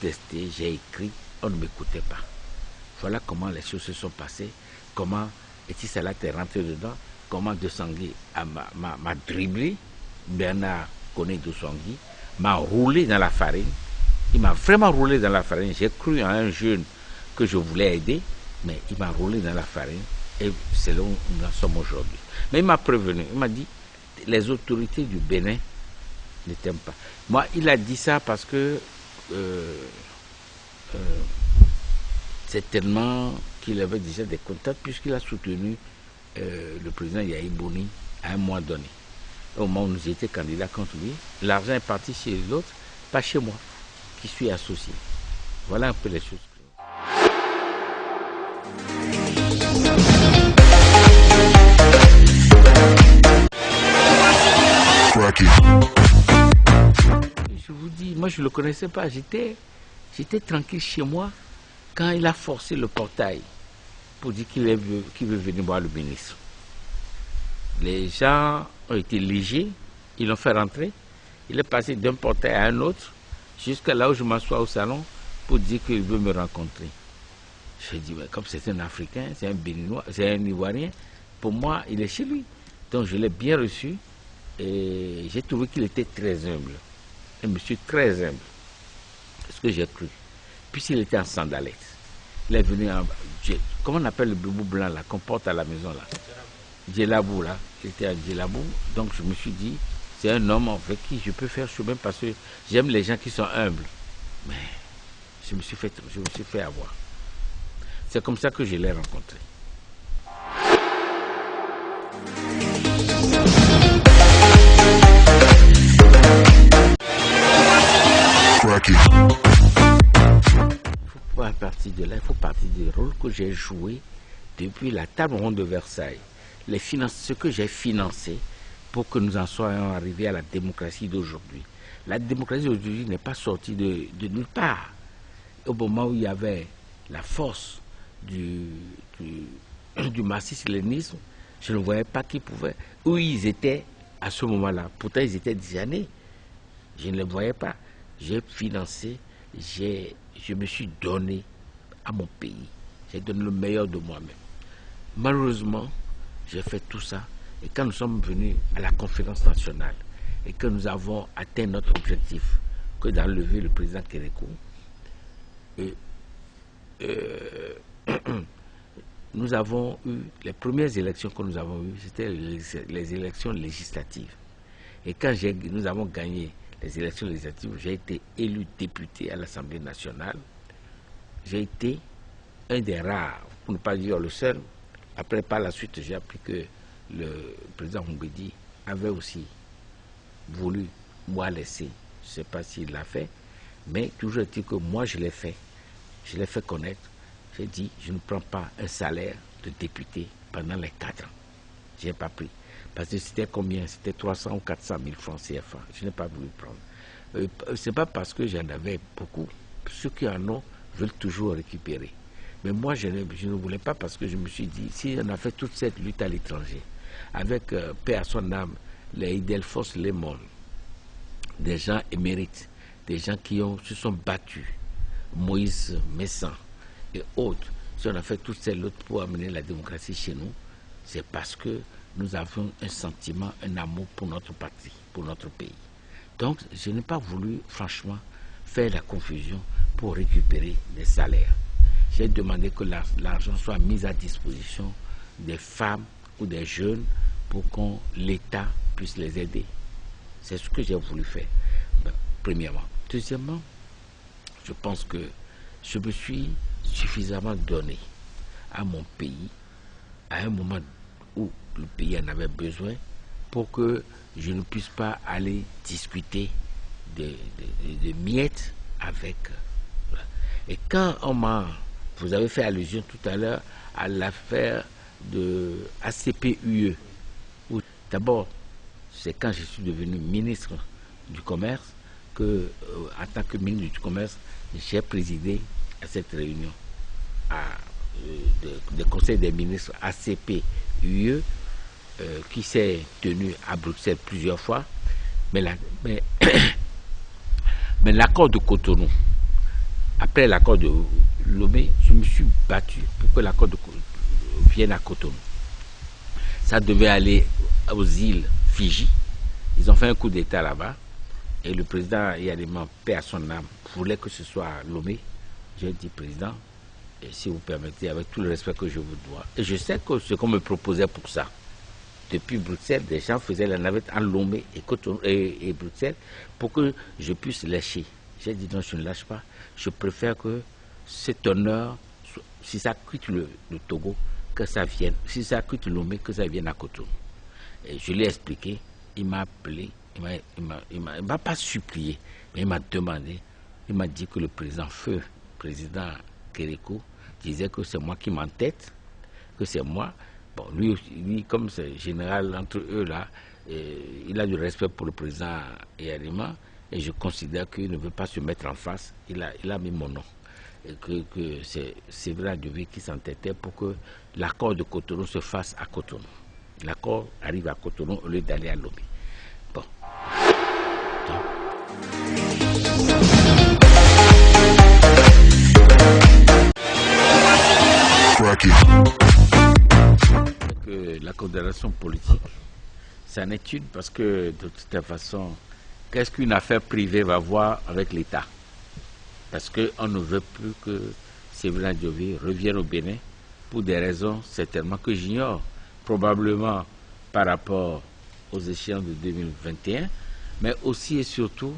testé, j'ai écrit, on ne m'écoutait pas. Voilà comment les choses se sont passées, comment Etisalat est rentré dedans, comment De Sangui m'a dribblé, Bernard connaît De Sangui, m'a roulé dans la farine. Il m'a vraiment roulé dans la farine. J'ai cru à un jeune que je voulais aider, mais il m'a roulé dans la farine. Et c'est là où nous en sommes aujourd'hui. Mais il m'a prévenu, il m'a dit, les autorités du Bénin ne t'aiment pas. Moi, il a dit ça parce que certainement qu'il avait déjà des contacts puisqu'il a soutenu le président Yahi Boni à un mois donné. Au moment où nous étions candidats contre lui, l'argent est parti chez l'autre, pas chez moi, qui suis associé. Voilà un peu les choses. Je vous dis, moi je ne le connaissais pas, j'étais tranquille chez moi quand il a forcé le portail pour dire qu'il veut venir voir le ministre. Les gens ont été légers, ils l'ont fait rentrer, il est passé d'un portail à un autre, jusqu'à là où je m'assois au salon pour dire qu'il veut me rencontrer. Je dis, mais comme c'est un Africain, c'est un Béninois, c'est un Ivoirien, pour moi, il est chez lui. Donc je l'ai bien reçu et j'ai trouvé qu'il était très humble. Un monsieur très humble. C'est ce que j'ai cru. Puisqu'il était en sandalettes. Il est venu en... Comment on appelle le boubou blanc là, qu'on porte à la maison là? Djellabou là. Il était à Djellabou. Donc je me suis dit, c'est un homme avec qui je peux faire chemin parce que j'aime les gens qui sont humbles. Mais je me suis fait avoir. C'est comme ça que je l'ai rencontré. Il faut pas partir de là, il faut partir du rôle que j'ai joué depuis la table ronde de Versailles. Ce que j'ai financé pour que nous en soyons arrivés à la démocratie d'aujourd'hui. La démocratie d'aujourd'hui n'est pas sortie de nulle part. Au moment où il y avait la force du marxisme-léninisme, je ne voyais pas qui pouvait, où ils étaient à ce moment-là. Pourtant, ils étaient des années. Je ne les voyais pas. J'ai financé, je me suis donné à mon pays. J'ai donné le meilleur de moi-même. Malheureusement, j'ai fait tout ça. Et quand nous sommes venus à la conférence nationale et que nous avons atteint notre objectif, que d'enlever le président Kérékou, nous avons eu, les premières élections que nous avons eues, c'était les élections législatives. Et quand nous avons gagné les élections législatives, j'ai été élu député à l'Assemblée nationale. J'ai été un des rares, pour ne pas dire le seul. Après, par la suite, j'ai appris que le président Mbedi avait aussi voulu moi laisser. Je ne sais pas s'il l'a fait, mais toujours dit que moi, je l'ai fait. Je l'ai fait connaître. J'ai dit, je ne prends pas un salaire de député pendant les 4 ans. Je n'ai pas pris. Parce que c'était combien? C'était 300 ou 400 000 francs CFA. Je n'ai pas voulu prendre. Ce n'est pas parce que j'en avais beaucoup. Ceux qui en ont veulent toujours récupérer. Mais moi, je ne voulais pas parce que je me suis dit, si on a fait toute cette lutte à l'étranger, avec paix à son âme, les Idelphos Lemon, des gens émérites, des gens qui se sont battus, Moïse Messan et autres, si on a fait toute cette lutte pour amener la démocratie chez nous, c'est parce que nous avons un sentiment, un amour pour notre patrie, pour notre pays. Donc, je n'ai pas voulu, franchement, faire la confusion pour récupérer des salaires. J'ai demandé que l'argent soit mis à disposition des femmes ou des jeunes pour que l'État puisse les aider. C'est ce que j'ai voulu faire, premièrement. Deuxièmement, je pense que je me suis suffisamment donné à mon pays à un moment où le pays en avait besoin pour que je ne puisse pas aller discuter de miettes avec. Et quand vous avez fait allusion tout à l'heure à l'affaire de ACPUE, où d'abord, c'est quand je suis devenu ministre du Commerce que, en tant que ministre du Commerce, j'ai présidé à cette réunion du Conseil des ministres ACPUE qui s'est tenu à Bruxelles plusieurs fois. Mais l'accord de Cotonou après l'accord de Lomé, je me suis battu pour que l'accord vienne à Cotonou. Ça devait aller aux îles Fidji. Ils ont fait un coup d'État là-bas. Et le président Yadema, paix à son âme, voulait que ce soit à Lomé. J'ai dit, président, et si vous permettez, avec tout le respect que je vous dois. Et je sais que ce qu'on me proposait pour ça, depuis Bruxelles, des gens faisaient la navette en Lomé et Bruxelles pour que je puisse lâcher. J'ai dit non, je ne lâche pas. Je préfère que cet honneur, si ça quitte le Togo, que ça vienne. Si ça quitte Lomé, que ça vienne à Cotonou. Et je lui ai expliqué. Il m'a appelé. Il m'a pas supplié, mais il m'a demandé. Il m'a dit que le président Kérékou, disait que c'est moi qui m'entête, que c'est moi. Bon, lui comme c'est général entre eux là, il a du respect pour le président Yadema et je considère qu'il ne veut pas se mettre en face. Il a mis mon nom. Et que c'est Séverin Diovi qui s'entêtait pour que l'accord de Cotonou se fasse à Cotonou. L'accord arrive à Cotonou au lieu d'aller à Lomé. Bon. La condamnation politique, c'est une étude parce que de toute façon, qu'est-ce qu'une affaire privée va voir avec l'État? Parce qu'on ne veut plus que Séverin Diovi revienne au Bénin pour des raisons certainement que j'ignore, probablement par rapport aux échéances de 2021, mais aussi et surtout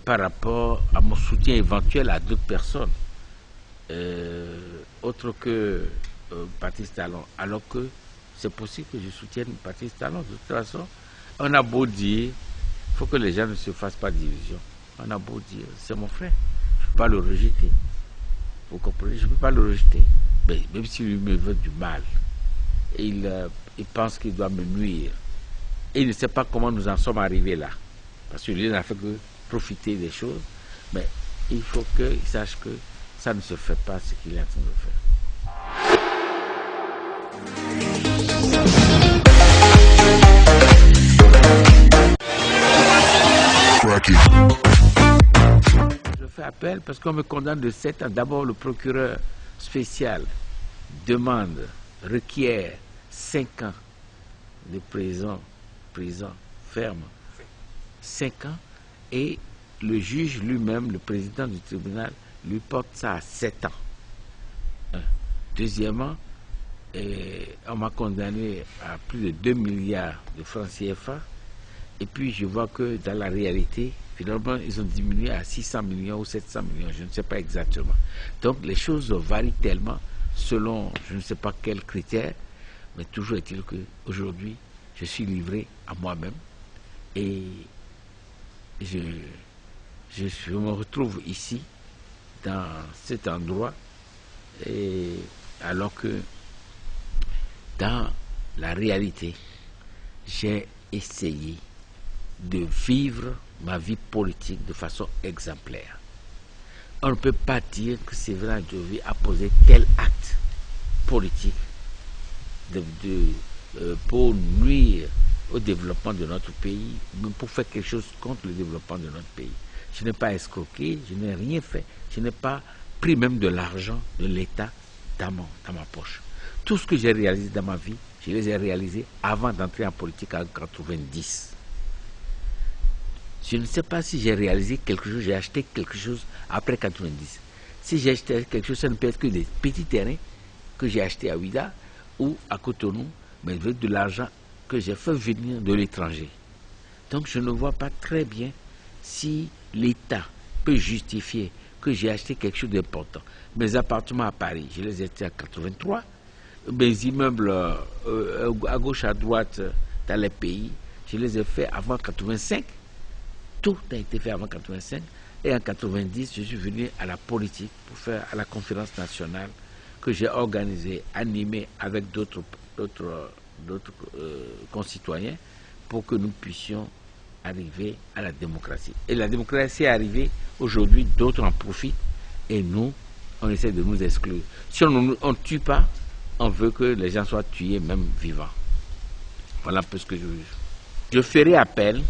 par rapport à mon soutien éventuel à d'autres personnes, autres que Patrice Talon, alors que c'est possible que je soutienne Patrice Talon. De toute façon, on a beau dire, il faut que les gens ne se fassent pas division. On a beau dire, c'est mon frère, je ne peux pas le rejeter. Vous comprenez, je ne peux pas le rejeter. Mais même s'il me veut du mal, et il pense qu'il doit me nuire. Et il ne sait pas comment nous en sommes arrivés là. Parce qu'il n'a fait que profiter des choses. Mais il faut qu'il sache que ça ne se fait pas ce qu'il est en train de faire. Je fais appel parce qu'on me condamne de 7 ans. D'abord, le procureur spécial requiert 5 ans de prison ferme. 5 ans. Et le juge lui-même, le président du tribunal, lui porte ça à 7 ans. Deuxièmement, on m'a condamné à plus de 2 milliards de francs CFA. Et puis je vois que dans la réalité, finalement, ils ont diminué à 600 millions ou 700 millions, je ne sais pas exactement. Donc les choses varient tellement selon je ne sais pas quels critères, mais toujours est-il qu'aujourd'hui, je suis livré à moi-même et je me retrouve ici, dans cet endroit, et alors que dans la réalité, j'ai essayé de vivre ma vie politique de façon exemplaire. On ne peut pas dire que Séverin Diovi a posé tel acte politique pour nuire au développement de notre pays, mais pour faire quelque chose contre le développement de notre pays. Je n'ai pas escroqué, je n'ai rien fait, je n'ai pas pris même de l'argent de l'État dans ma poche. Tout ce que j'ai réalisé dans ma vie, je les ai réalisés avant d'entrer en politique en 90. Je ne sais pas si j'ai réalisé quelque chose, j'ai acheté quelque chose après 90. Si j'ai acheté quelque chose, ça ne peut être que des petits terrains que j'ai achetés à Ouida ou à Cotonou, mais avec de l'argent que j'ai fait venir de l'étranger. Donc je ne vois pas très bien si l'État peut justifier que j'ai acheté quelque chose d'important. Mes appartements à Paris, je les ai achetés en 83. Mes immeubles à gauche, à droite, dans les pays, je les ai faits avant 85. Tout a été fait avant 85. Et en 90, je suis venu à la politique pour faire à la conférence nationale que j'ai organisée, animée avec d'autres concitoyens pour que nous puissions arriver à la démocratie. Et la démocratie est arrivée, aujourd'hui, d'autres en profitent et nous, on essaie de nous exclure. Si on ne tue pas, on veut que les gens soient tués, même vivants. Voilà un peu ce que je veux. Je ferai appel.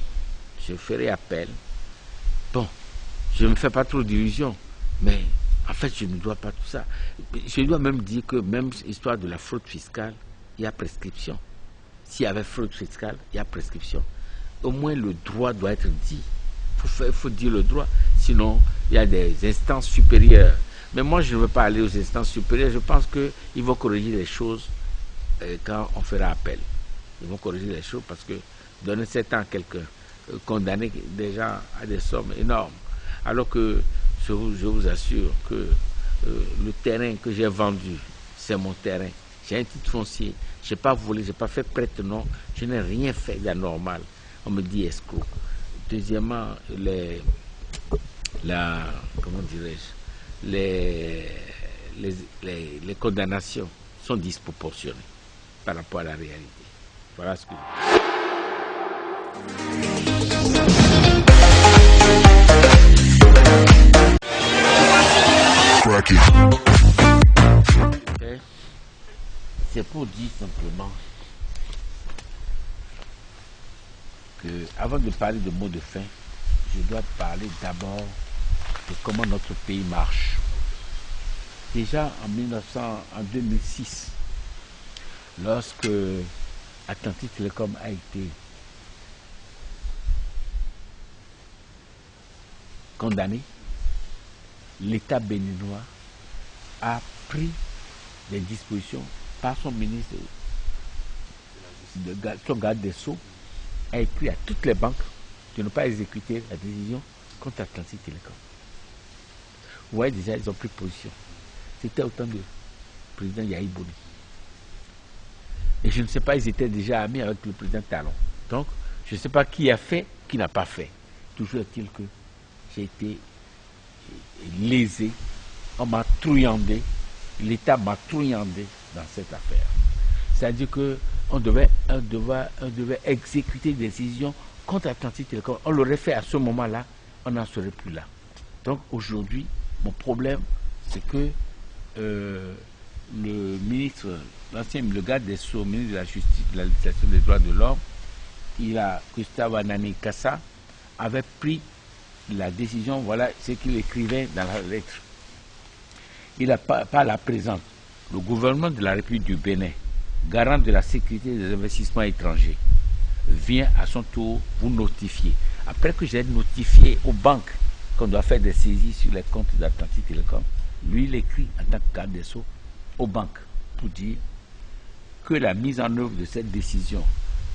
Bon, je ne me fais pas trop d'illusions. Mais en fait, je ne dois pas tout ça. Je dois même dire que même histoire de la fraude fiscale, il y a prescription. S'il y avait fraude fiscale, il y a prescription. Au moins le droit doit être dit. Il faut dire le droit. Sinon, il y a des instances supérieures. Mais moi, je ne veux pas aller aux instances supérieures. Je pense qu'ils vont corriger les choses quand on fera appel. Ils vont corriger les choses parce que donner 7 ans à quelqu'un, condamner des gens à des sommes énormes. Alors que je vous assure que le terrain que j'ai vendu, c'est mon terrain. J'ai un titre foncier. Je n'ai pas volé, je n'ai pas fait prête, non. Je n'ai rien fait d'anormal. On me dit escroc. Deuxièmement, comment dirais-je, les condamnations sont disproportionnées par rapport à la réalité. Voilà ce que c'est pour dire simplement que, avant de parler de mots de fin, je dois parler d'abord de comment notre pays marche. Déjà en 2006, lorsque Atlantique Télécom a été condamné, l'État béninois a pris des dispositions par son ministre, son garde des Sceaux, a écrit à toutes les banques de ne pas exécuter la décision contre Atlantique Télécom. Vous voyez déjà, ils ont pris position. C'était au temps du président Yahi Boni. Et je ne sais pas, ils étaient déjà amis avec le président Talon. Donc, je ne sais pas qui a fait, qui n'a pas fait. Toujours est-il que j'ai été lésé, on m'a trouillandé, l'État m'a trouillandé dans cette affaire. C'est-à-dire qu'on devait exécuter des décisions contre Atlantique Télécom. On l'aurait fait à ce moment-là, on n'en serait plus là. Donc aujourd'hui, mon problème, c'est que le ministre, le garde des Sceaux, ministre de la Justice, de la législation des droits de l'homme, Gustave Anani Kassa, avait pris la décision, voilà ce qu'il écrivait dans la lettre. Il n'a pas la présente. Le gouvernement de la République du Bénin, garant de la sécurité des investissements étrangers, vient à son tour vous notifier. Après que j'ai notifié aux banques qu'on doit faire des saisies sur les comptes d'Atlantique Télécom, lui, il écrit en tant que garde des Sceaux aux banques pour dire que la mise en œuvre de cette décision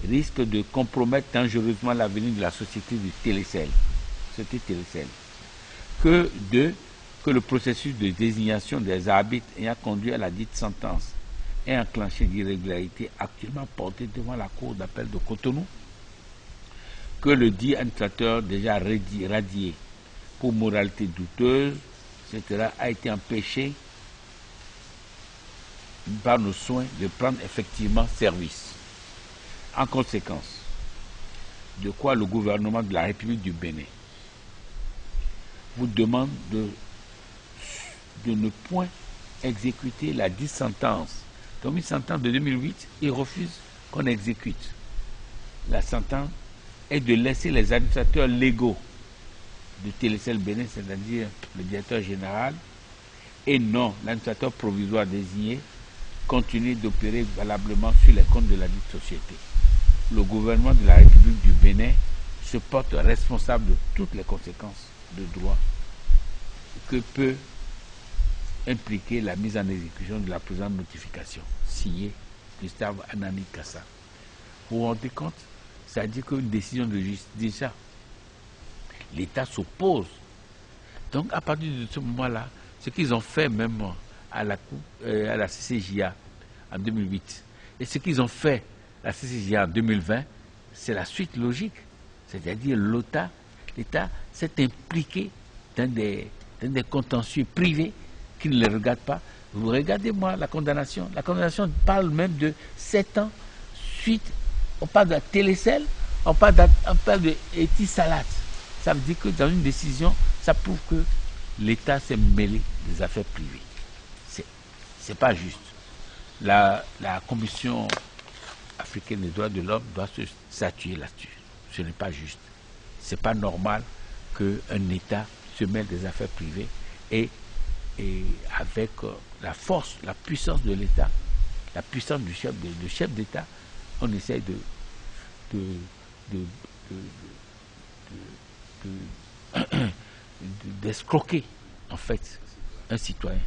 risque de compromettre dangereusement l'avenir de la société de Télécel. Que le processus de désignation des arbitres ayant conduit à la dite sentence et enclenché d'irrégularités actuellement portées devant la Cour d'appel de Cotonou, que le dit administrateur déjà radié pour moralité douteuse, etc., a été empêché par nos soins de prendre effectivement service. En conséquence, de quoi le gouvernement de la République du Bénin vous demande de ne point exécuter la dite sentence. Donc une sentence de 2008, il refuse qu'on exécute. La sentence est de laisser les administrateurs légaux de Télécel Bénin, c'est-à-dire le directeur général, et non l'administrateur provisoire désigné, continuer d'opérer valablement sur les comptes de la dite société. Le gouvernement de la République du Bénin se porte responsable de toutes les conséquences de droit que peut impliquer la mise en exécution de la présente notification. Signé Gustave Anani Kassa. Vous vous rendez compte? C'est-à-dire qu'une décision de justice, déjà, l'État s'oppose. Donc à partir de ce moment-là, ce qu'ils ont fait même à la CCJA en 2008, et ce qu'ils ont fait à la CCJA en 2020, c'est la suite logique. C'est-à-dire l'État s'est impliqué dans des contentieux privés qui ne les regardent pas. Vous regardez-moi la condamnation. La condamnation parle même de 7 ans suite. On parle de Télécel, on parle de Etisalat. Ça veut dire que dans une décision, ça prouve que l'État s'est mêlé des affaires privées. C'est pas juste. La Commission africaine des droits de l'homme doit se statuer là-dessus. Ce n'est pas juste. C'est pas normal qu'un État se mêle des affaires privées et avec la force, la puissance de l'État, la puissance du chef d'État, on essaie d'escroquer en fait un citoyen.